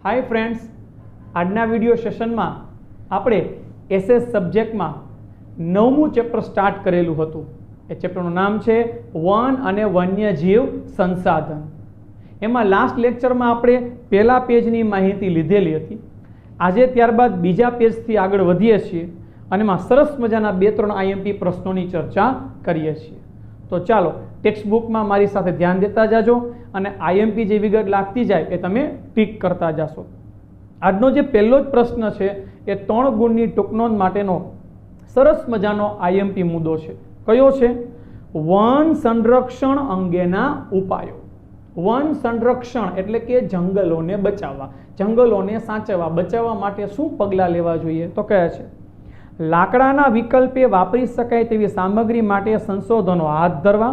Hi friends, आजना video session में आपणे SS subject में 9मुं चेप्टर स्टार्ट करेलू हतुं। ए चेप्टरनुं नाम छे वन अने वन्यजीव संसाधन। एमां लास्ट लेक्चर में आपणे पहेला पेजनी माहिती लीधेली हती। आजे त्यारबाद बीजा पेजथी आगळ वधीए छीए अने एमां सरस मजाना 2-3 आईएमपी प्रश्नोनी चर्चा करीए छीए। तो चलो टेक्स्ट बुक में मारी साथे ध्यान देता जाजो अने आईएमपी जे विगत लागती जाए ए तमे टीक करता जाशो। आजनो जे पहेलो ज प्रश्न छे ए 3 गुणनी टूंकनोंध माटेनो सरस मजानो आईएमपी मुद्दो छे। कयो छे? वन संरक्षण अंगेना उपायो। वन संरक्षण एटले के जंगलोने बचाववा, जंगलोने साचववा, बचाववा माटे शुं पगलां लेवा जोईए? तो कहे छे लाकडाना विकल्पे वापरी शकाय तेवी सामग्री माटे संशोधनो हाथ धरवा,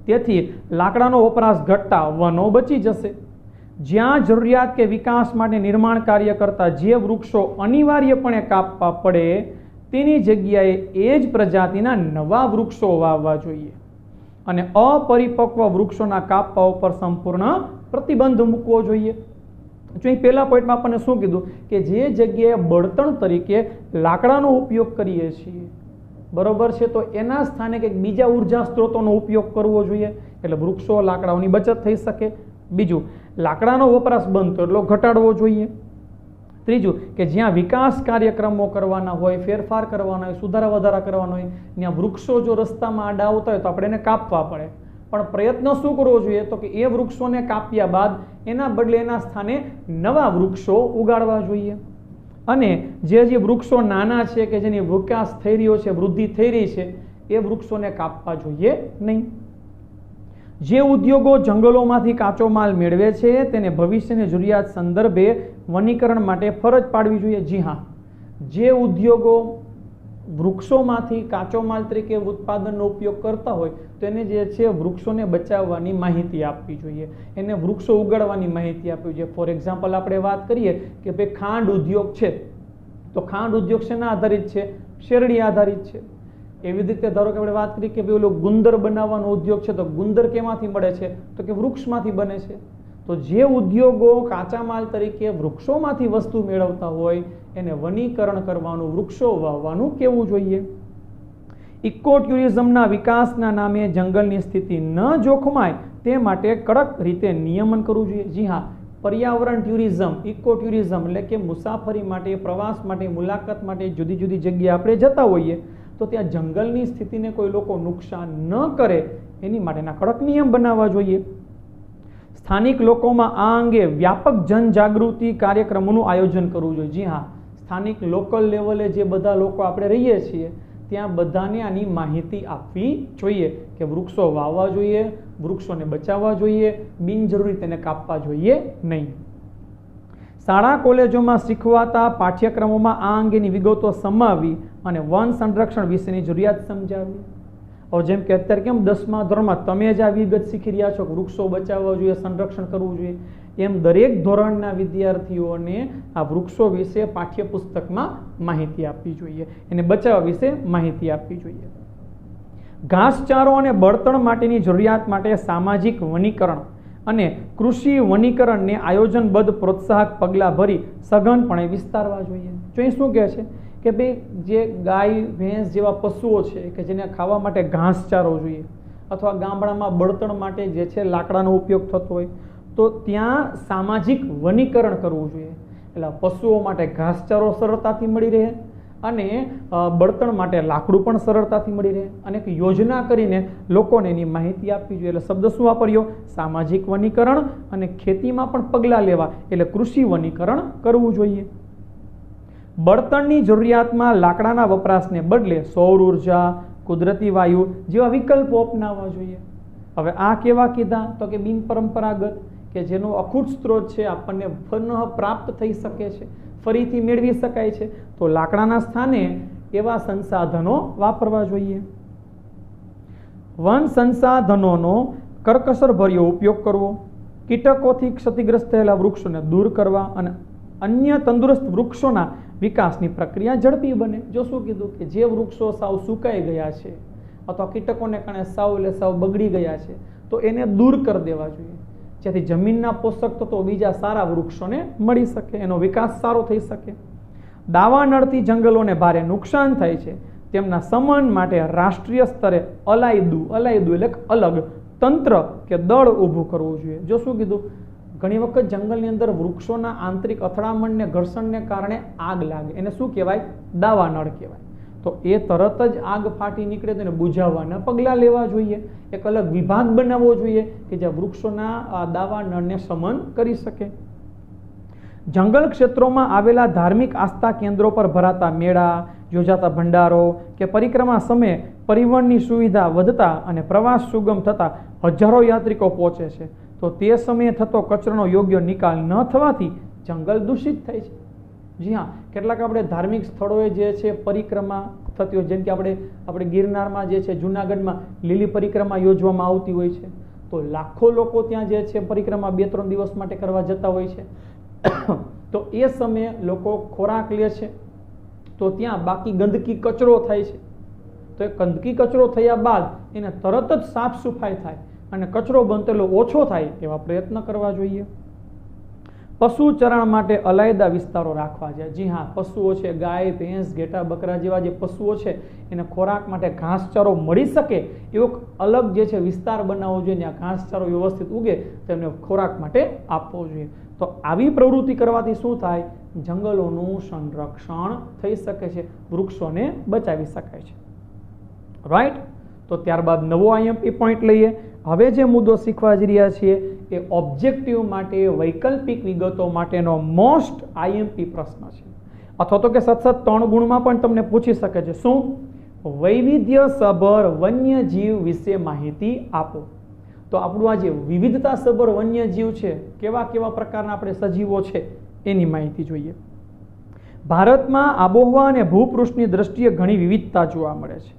तेथी लाकडानो वपराश घटता वनो बची जशे। ज्यां जरूरियात के विकास माटे निर्माण कार्य करता जे वृक्षो अनिवार्यपणे कापवा पड़े तेनी जग्याए ए ज प्रजातिना नवा वृक्षो वाववा जोईए अने अपरिपक्व वृक्षोना कापवा पर संपूर्ण प्रतिबंध मूकवो जोईए। जो पहला पॉइंट में आपने शू कीधुं कि जे जग्याए बळतण तरीके लाकडानो उपयोग करीए छीए बरोबर छे, तो एना स्थाने कंईक बीजा ऊर्जा स्त्रोतोनो उपयोग करवो जोईए एटले वृक्षो लाकडाओनी बचत थई शके। बीजू लाकडानो वपराश बनतो એટલો ઘટાડવો જોઈએ। ત્રીજું કે જ્યાં વિકાસ કાર્યક્રમો કરવાના હોય, ફેરફાર કરવાના હોય, સુધારા વધારા કરવાના હોય, ત્યાં વૃક્ષો જો રસ્તામાં આડા આવતા હોય તો આપણે એને કાપવા પડે। પણ પ્રયત્ન શું કરવો જોઈએ? તો કે એ વૃક્ષોને કાપ્યા બાદ એના બદલે એના સ્થાને નવા વૃક્ષો ઉગાડવા જોઈએ। અને જે વૃક્ષો નાના છે કે જેની વિકાસ થઈ રહ્યો છે, વૃદ્ધિ થઈ રહી છે, એ વૃક્ષોને કાપવા જોઈએ નહીં। જે ઉદ્યોગો જંગલોમાંથી કાચો માલ મેળવે છે તેને ભવિષ્યની જરૂરિયાત સંદર્ભે વનીકરણ માટે ફરજ પાડવી જોઈએ। જી હા, જે ઉદ્યોગો વૃક્ષોમાંથી કાચો માલ તરીકે ઉત્પાદનનો ઉપયોગ કરતા હોય તો એને જે છે વૃક્ષોને બચાવવાની માહિતી આપવી જોઈએ, એને વૃક્ષો ઉગાડવાની માહિતી આપવી જોઈએ। ફોર એક્ઝામ્પલ આપણે વાત કરીએ કે ભાઈ ખાંડ ઉદ્યોગ છે તો ખાંડ ઉદ્યોગ શેના આધારિત છે? શેરડી આધારિત છે। એવી રીતે ધારો કે આપણે વાત કરીએ કે ભાઈ ઓલો ગુંદર બનાવવાનો ઉદ્યોગ છે તો ગુંદર કેમાંથી મળે છે? તો કે વૃક્ષમાંથી બને છે। તો જે ઉદ્યોગો કાચા માલ તરીકે વૃક્ષોમાંથી વસ્તુ મેળવતા હોય એને વનીકરણ કરવાનું, વૃક્ષો વાવવાનું કેવું જોઈએ। ઇકો ટુરિઝમના વિકાસના નામે જંગલની સ્થિતિ ન જોખમાય તે માટે કડક રીતે નિયમન કરવું જોઈએ। જી હા, પર્યાવરણ ટુરિઝમ, ઇકો ટુરિઝમ એટલે કે મુસાફરી માટે, પ્રવાસ માટે, મુલાકાત માટે જુદી જુદી જગ્યાએ આપણે જતા હોઈએ તો ત્યાં જંગલની સ્થિતિને કોઈ લોકો નુકસાન ન કરે એની માટેના કડક નિયમ બનાવવા જોઈએ। સ્થાનિક લોકોમાં આ અંગે વ્યાપક જનજાગૃતિ કાર્યક્રમોનું આયોજન કરવું જોઈએ। જી હા, સ્થાનિક લોકલ લેવલે જે બધા લોકો આપણે રહીએ છીએ ત્યાં બધાને આની માહિતી આપવી જોઈએ કે વૃક્ષો વાવવા જોઈએ, વૃક્ષોને બચાવવા જોઈએ, બિનજરૂરી તેને કાપવા જોઈએ નહીં। શાળા કોલેજોમાં શીખવાતા પાઠ્યક્રમોમાં આ અંગેની વિગતો સમાવી અને વન સંરક્ષણ વિશેની જરૂરિયાત સમજાવી। હવે જેમ કે અત્યારે કેમ 10મા ધોરણમાં તમે જ આ વિગત શીખી રહ્યા છો કે વૃક્ષો બચાવવા જોઈએ, સંરક્ષણ કરવું જોઈએ, એમ દરેક ધોરણના વિદ્યાર્થીઓને આ વૃક્ષો વિશે પાઠ્યપુસ્તકમાં માહિતી આપવી જોઈએ, એને બચાવવા વિશે માહિતી આપવી જોઈએ। ઘાસચારો અને બળતણ માટેની જરૂરિયાત માટે સામાજિક વનીકરણ અને કૃષિ વનીકરણને આયોજનબદ્ધ પ્રોત્સાહક પગલાં ભરી સઘનપણે વિસ્તારવા જોઈએ। જો એ શું કહે છે કે ભાઈ જે ગાય, ભેંસ જેવા પશુઓ છે કે જેને ખાવા માટે ઘાસચારો જોઈએ અથવા ગામડામાં બળતણ માટે જે છે લાકડાનો ઉપયોગ થતો હોય તો ત્યાં સામાજિક વનીકરણ કરવું જોઈએ। એટલે પશુઓ માટે ઘાસચારો સરળતાથી મળી રહે અને બળતણ માટે લાકડું પણ સરળતાથી મળી રહે અને એક યોજના કરીને લોકોને એની માહિતી આપવી જોઈએ। એટલે શબ્દ શું વાપર્યો? સામાજિક વનીકરણ અને ખેતીમાં પણ પગલાં લેવા એટલે કૃષિ વનીકરણ કરવું જોઈએ। બળતણની જરૂરિયાતમાં લાકડાના વપરાશને બદલે સૌર ઉર્જા, કુદરતી વાયુ જેવા વિકલ્પો અપનાવવા જોઈએ। હવે આ કેવા કીધા? તો કે બિન પરંપરાગત કે જેનો અખૂટ સ્ત્રોત છે, આપણને પુનઃ પ્રાપ્ત થઈ શકે છે, ફરીથી મેળવી શકાય છે, તો લાકડાના સ્થાને એવા સંસાધનો વાપરવા જોઈએ। વન સંસાધનોનો કરકસરભર્યો ઉપયોગ કરવો, કીટકોથી ક્ષતિગ્રસ્ત થયેલા વૃક્ષોને દૂર કરવા અને અન્ય તંદુરસ્ત વૃક્ષોના વિકાસની પ્રક્રિયા ઝડપી બને। જો શું કીધું કે જે વૃક્ષો સાવ સુકાઈ ગયા છે અથવા કીટકોને કારણે સાવ બગડી ગયા છે તો એને દૂર કરી દેવા જોઈએ। જેથી જમીનના પોષક તત્વો બીજા સારા વૃક્ષોને મળી શકે, એનો વિકાસ સારો થઈ શકે. દાવાનળથી જંગલોને ભારે નુકસાન થાય છે, તેમના શમન માટે રાષ્ટ્રીય સ્તરે અલાયદું એટલે અલગ તંત્ર કે દળ ઊભું કરવું જોઈએ. જો શું કીધું, ઘણી વખત જંગલની અંદર વૃક્ષોના આંતરિક અથડામણને ઘર્ષણને કારણે આગ લાગે, એને શું કહેવાય? દાવાનળ કહેવાય. તો એ તરત જ આગ ફાટી નીકળે તો એને બુઝાવવાના પગલાં લેવા જોઈએ. એક અલગ વિભાગ બનાવવો જોઈએ કે જે વૃક્ષોના દાવાનળને શમન કરી શકે. જંગલ ક્ષેત્રોમાં આવેલા ધાર્મિક આસ્થા કેન્દ્રો પર ભરાતા મેળા, યોજાતા ભંડારો કે પરિક્રમા સમયે પરિવહનની સુવિધા વધતા અને પ્રવાસ સુગમ થતા હજારો યાત્રિકો પહોંચે છે. તો તે સમયે થતો કચરાનો યોગ્ય નિકાલ ન થવાથી જંગલ દૂષિત થાય છે. જી હા, કેટલાક આપણે ધાર્મિક સ્થળોએ જે છે પરિક્રમા થતી હોય, જેમ કે આપણે ગિરનારમાં જે છે, જુનાગઢમાં લીલી પરિક્રમા યોજવામાં આવતી હોય છે. તો લાખો લોકો ત્યાં જે છે પરિક્રમા 2-3 દિવસ માટે કરવા જતા હોય છે. તો એ સમયે લોકો ખોરાક લે છે, તો ત્યાં બાકી ગંદકી કચરો થાય છે. તો એ ગંદકી કચરો થયા બાદ એને તરત જ સાફ સફાઈ થાય અને કચરો બનતેલો ઓછો થાય એવા પ્રયત્ન કરવા જોઈએ. પશુ ચરણ માટે અલાયદા વિસ્તારો રાખવા જોઈએ. જી હા, પશુઓ છે, ગાય, ભેંસ, ઘેટા, બકરા જેવા જે પશુઓ છે એને ખોરાક માટે ઘાસચારો મળી શકે એવો અલગ જે છે વિસ્તાર બનાવવો જોઈએ. ત્યાં ઘાસચારો વ્યવસ્થિત ઉગે તો એમને ખોરાક માટે આપવો જોઈએ. તો આવી પ્રવૃત્તિ કરવાથી શું થાય? જંગલોનું સંરક્ષણ થઈ શકે છે, વૃક્ષોને બચાવી શકાય છે. રાઈટ. તો ત્યારબાદ નવો આઈએમપી પોઈન્ટ લઈએ. હવે જે મુદ્દો શીખવા જઈ રહ્યા છીએ એ ઓબ્જેક્ટિવ માટે વૈકલ્પિક વિગતો માટેનો મોસ્ટ આઈએમપી પ્રશ્ન છે, અથવા તો કે સતત 3 ગુણમાં પણ તમને પૂછી શકે છે. શું? વૈવિધ્યસભર વન્યજીવ વિશે માહિતી આપો. તો આપણું આ જે વિવિધતાસભર વન્યજીવ છે, કેવા કેવા પ્રકારના આપણે સજીવો છે એની માહિતી જોઈએ. ભારતમાં આબોહવા અને ભૂપૃષ્ઠની દ્રષ્ટિએ ઘણી વિવિધતા જોવા મળે છે.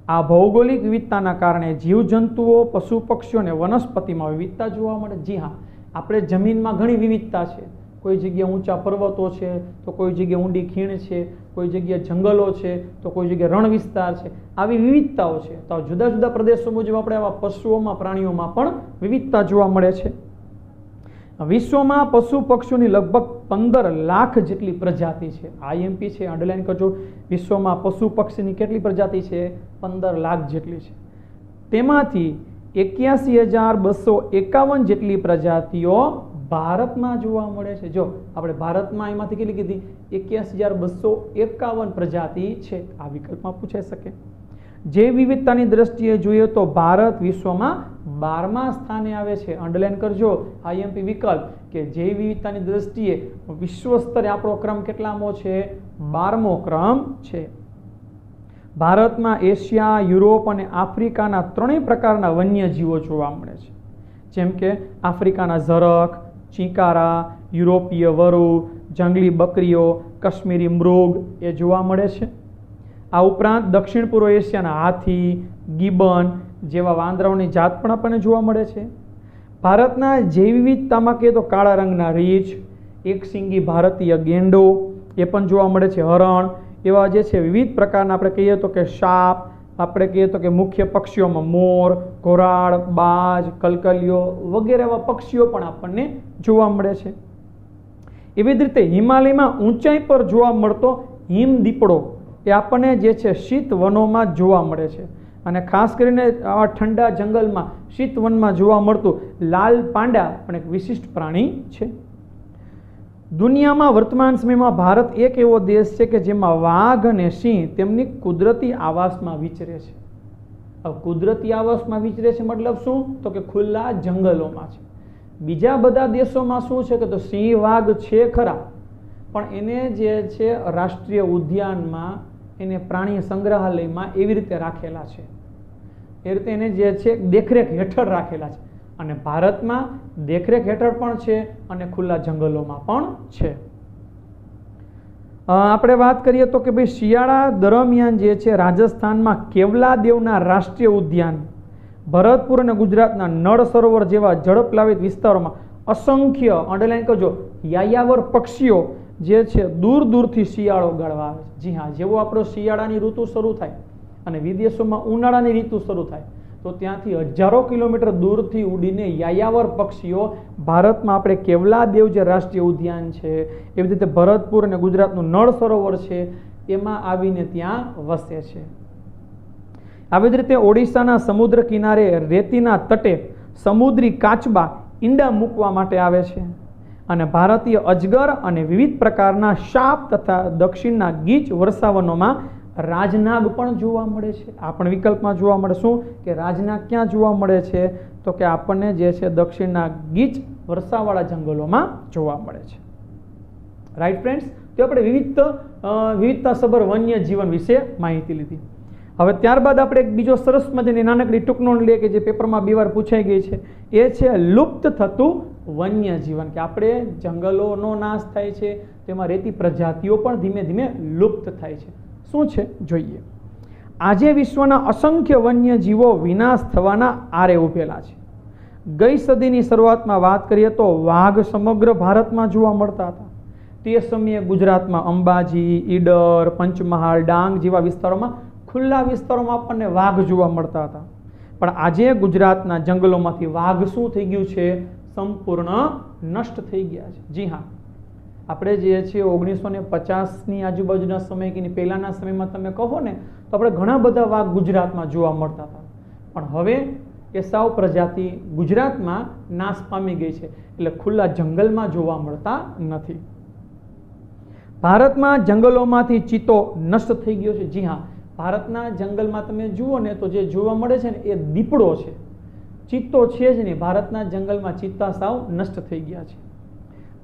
આ ભૌગોલિક વિવિધતાના કારણે જીવજંતુઓ, પશુ પક્ષીઓ અને વનસ્પતિમાં વિવિધતા જોવા મળે. જી હા, આપણે જમીનમાં ઘણી વિવિધતા છે. કોઈ જગ્યાએ ઊંચા પર્વતો છે, તો કોઈ જગ્યાએ ઊંડી ખીણ છે, કોઈ જગ્યાએ જંગલો છે, તો કોઈ જગ્યાએ રણ વિસ્તાર છે. આવી વિવિધતાઓ છે. તો જુદા જુદા પ્રદેશો મુજબ આપણે આવા પશુઓમાં, પ્રાણીઓમાં પણ વિવિધતા જોવા મળે છે. વિશ્વમાં પશુ પક્ષીઓની લગભગ 15 લાખ જેટલી પ્રજાતિ છે. આઈએમપી છે, અંડરલાઈન કરજો. વિશ્વમાં પશુ પક્ષીની કેટલી પ્રજાતિ છે? 15 લાખ જેટલી છે. તેમાંથી 81,251 જેટલી પ્રજાતિઓ ભારતમાં જોવા મળે છે. જો આપણે ભારતમાં એમાંથી કેટલી કીધી? 81,251 પ્રજાતિ છે. આ વિકલ્પમાં પૂછાઈ શકે. જે વિવિધતાની દ્રષ્ટિએ જોઈએ તો ભારત વિશ્વમાં 12મા સ્થાને આવે છે. અંડરલાઈન કરજો આઈએમપી વિકલ્પ કે જે વિવિધતાની દ્રષ્ટિએ વિશ્વ સ્તરે આપણો ક્રમ કેટલામો છે? 12મો ક્રમ છે. ભારતમાં એશિયા, યુરોપ અને આફ્રિકાના 3 પ્રકારના વન્યજીવો જોવા મળે છે. જેમ કે આફ્રિકાના ઝરખ, ચીંકારા, યુરોપીય વરુ, જંગલી બકરીઓ, કાશ્મીરી મૃગ એ જોવા મળે છે. આ ઉપરાંત દક્ષિણ પૂર્વ એશિયાના હાથી, ગિબન જેવા વાંદરાઓની જાત પણ આપણને જોવા મળે છે. ભારતના જૈવ વિવિધતામાં કહીએ તો કાળા રંગના રીંછ, એકશીંગી ભારતીય ગેંડો એ પણ જોવા મળે છે. હરણ એવા જે છે વિવિધ પ્રકારના આપણે કહીએ તો કે સાપ, આપણે કહીએ તો કે મુખ્ય પક્ષીઓમાં મોર, ઘોરાડ, બાજ, કલકલિયો વગેરે એવા પક્ષીઓ પણ આપણને જોવા મળે છે. એવી જ રીતે હિમાલયમાં ઊંચાઈ પર જોવા મળતો હિમદીપડો એ આપણને જે છે શીત વનોમાં જોવા મળે છે. અને ખાસ કરીને આવા ઠંડા જંગલમાં શીત વનમાં જોવા મળતું લાલ પાંડા પણ એક વિશિષ્ટ પ્રાણી છે. દુનિયામાં વર્તમાન સમયમાં ભારત એક એવો દેશ છે કે જેમાં વાઘ અને સિંહ તેમની કુદરતી આવાસમાં વિચરે છે. હવે કુદરતી આવાસમાં વિચરે છે મતલબ શું? તો કે ખુલ્લા જંગલોમાં છે. બીજા બધા દેશોમાં શું છે કે તો સિંહ વાઘ છે ખરા, પણ એને જે છે રાષ્ટ્રીય ઉદ્યાનમાં, એને પ્રાણી સંગ્રહાલયમાં એવી રીતે રાખેલા છે. એ રીતે એને જે છે દેખરેખ હેઠળ રાખેલા છે. અને ભારતમાં દેખરેખ હેઠળ પણ છે અને ખુલ્લા જંગલોમાં પણ છે. આપણે વાત કરીએ તો કે ભાઈ શિયાળા દરમિયાન જે છે રાજસ્થાનમાં કેવલાદેવના રાષ્ટ્રીય ઉદ્યાન, ભરતપુર અને ગુજરાતના નળ સરોવર જેવા જળપ્લાવિત વિસ્તારોમાં અસંખ્ય, અંડરલાઈન કરજો, યાયાવર પક્ષીઓ જે છે દૂર દૂરથી શિયાળો ગાળવા આવે છે. જી હા, જેવો આપણો શિયાળાની ઋતુ શરૂ થાય અને વિદેશોમાં ઉનાળાની ઋતુ શરૂ થાય તો ત્યાંથી હજારો કિલોમીટર દૂરથી ઉડીને યાયાવર પક્ષીઓ ભારતમાં આપણે કેવલાદેવ જે રાષ્ટ્રીય ઉદ્યાન છે, એવી રીતે ભરતપુર અને ગુજરાતનું નળ સરોવર છે એમાં આવીને ત્યાં વસે છે. આવી જ રીતે ઓડિશાના સમુદ્ર કિનારે રેતીના તટે સમુદ્રી કાચબા ઈંડા મૂકવા માટે આવે છે અને ભારતીય અજગર અને વિવિધ પ્રકારના સાપ તથા દક્ષિણના ગીચ વરસાવનોમાં રાજનાગ પણ જોવા મળે છે. આ પણ વિકલ્પમાં જોવા મળે. શું કે રાજનાગ ક્યાં જોવા મળે છે? તો કે આપણને જે છે દક્ષિણના ગીચ વરસાવાળા જંગલોમાં જોવા મળે છે. રાઈટ ફ્રેન્ડ્સ, તો આપણે વિવિધતાસભર વન્ય જીવન વિશે માહિતી લીધી. હવે ત્યારબાદ આપણે એક બીજો સરસ મજાની નાનકડી ટૂંક નોંધ લઈએ કે જે પેપરમાં 2 વાર પૂછાઈ ગઈ છે. એ છે લુપ્ત થતું વન્ય જીવન, કે આપણે જંગલોનો નાશ થાય છે તેમાં રહેતી પ્રજાતિઓ પણ ધીમે ધીમે લુપ્ત થાય છે. શું છે જોઈએ. આજે વિશ્વના અસંખ્ય વન્ય જીવો વિનાશ થવાના આરે ઉભેલા છે. ગઈ સદીની શરૂઆતમાં વાત કરીએ તો વાઘ સમગ્ર ભારતમાં જોવા મળતા હતા. તે સમયે ગુજરાતમાં અંબાજી, ઈડર, પંચમહાલ, ડાંગ જેવા વિસ્તારોમાં ખુલ્લા વિસ્તારોમાં આપણને વાઘ જોવા મળતા હતા. પણ આજે ગુજરાતના જંગલોમાંથી વાઘ શું થઈ ગયું છે? સંપૂર્ણ નષ્ટ થઈ ગયા છે. જી હા, આપણે જે છે 1950ની આજુબાજુના સમય કે પહેલાના સમયમાં તમે કહો ને તો આપણે ઘણા બધા વાઘ ગુજરાતમાં જોવા મળતા હતા. પણ હવે એ સાવ પ્રજાતિ ગુજરાતમાં નાશ પામી ગઈ છે, એટલે ખુલ્લા જંગલમાં જોવા મળતા નથી. ભારતમાં જંગલોમાંથી ચિત્તો નષ્ટ થઈ ગયો છે. જી હા, ભારતના જંગલમાં તમે જુઓ ને તો જે જોવા મળે છે ને એ દીપડો છે, ચિત્તો છે જ નહીં. ભારતના જંગલમાં ચિત્તા સાવ નષ્ટ થઈ ગયા છે.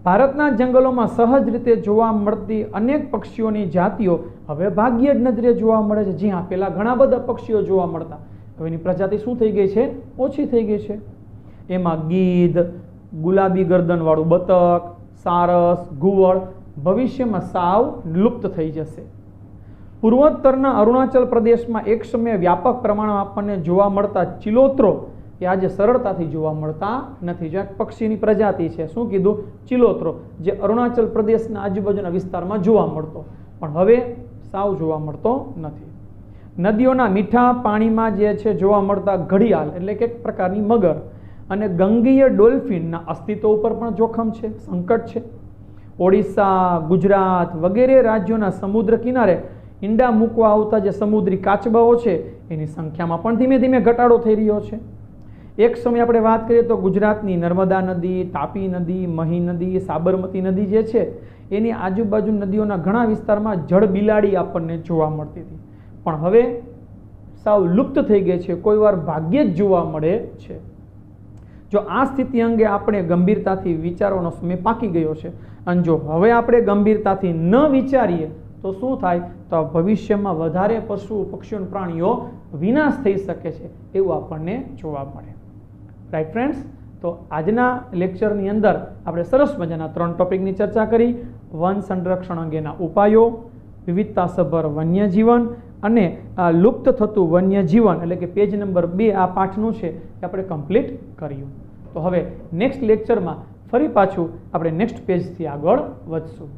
ભારતના જંગલોમાં સહજ રીતે જોવા મળતી અનેક પક્ષીઓની જાતિઓ હવે ભાગ્યે જ નજરે જોવા મળે છે. જી હા, પહેલા ઘણા બધા પક્ષીઓ જોવા મળતા, હવે એની પ્રજાતિ શું થઈ ગઈ છે? ઓછી થઈ ગઈ છે. એમાં ગીધ, ગુલાબી ગરદનવાળું બતક, સારસ, ઘુવડ ભવિષ્યમાં સાવ લુપ્ત થઈ જશે. પૂર્વોત્તરના અરુણાચલ પ્રદેશમાં એક સમયે વ્યાપક પ્રમાણમાં આપણને જોવા મળતા ચિલોત્રો એ આજે સરળતાથી જોવા મળતા નથી. જો એક પક્ષીની પ્રજાતિ છે, શું કીધું? ચિલોત્રો, જે અરુણાચલ પ્રદેશના આજુબાજુના વિસ્તારમાં જોવા મળતો, પણ હવે સાવ જોવા મળતો નથી. નદીઓના મીઠા પાણીમાં જે છે જોવા મળતા ઘડિયાળ એટલે કે એક પ્રકારની મગર અને ગંગીય ડોલ્ફિનના અસ્તિત્વ ઉપર પણ જોખમ છે, સંકટ છે. ઓડિશા, ગુજરાત વગેરે રાજ્યોના સમુદ્ર કિનારે ઈંડા મૂકવા આવતા જે સમુદ્રી કાચબાઓ છે એની સંખ્યામાં પણ ધીમે ધીમે ઘટાડો થઈ રહ્યો છે. એક સમય આપણે વાત કરીએ તો ગુજરાતની નર્મદા નદી, તાપી નદી, મહી નદી, સાબરમતી નદી જે છે એની આજુબાજુ નદીઓના ઘણા વિસ્તારમાં જળ બિલાડી આપણને જોવા મળતી હતી, પણ હવે સાવ લુપ્ત થઈ ગઈ છે. કોઈ વાર ભાગ્યે જ જોવા મળે છે. જો આ સ્થિતિ અંગે આપણે ગંભીરતાથી વિચારવાનો સમય પાકી ગયો છે અને જો હવે આપણે ગંભીરતાથી ન વિચારીએ તો શું થાય? તો ભવિષ્યમાં વધારે પશુ, પક્ષીઓ, પ્રાણીઓ વિનાશ થઈ શકે છે એવું આપણને જોવા મળે. રાઈટ ફ્રેન્ડ્સ, તો આજના લેક્ચરની અંદર આપણે સરસ મજાના 3 ટોપિકની ચર્ચા કરી. વન સંરક્ષણ અંગેના ઉપાયો, વિવિધતાસભર વન્યજીવન અને લુપ્ત થતું વન્યજીવન એટલે કે પેજ નંબર 2 આ પાઠનું છે એ આપણે કમ્પ્લીટ કર્યું. તો હવે નેક્સ્ટ લેક્ચરમાં ફરી પાછું આપણે નેક્સ્ટ પેજથી આગળ વધશું.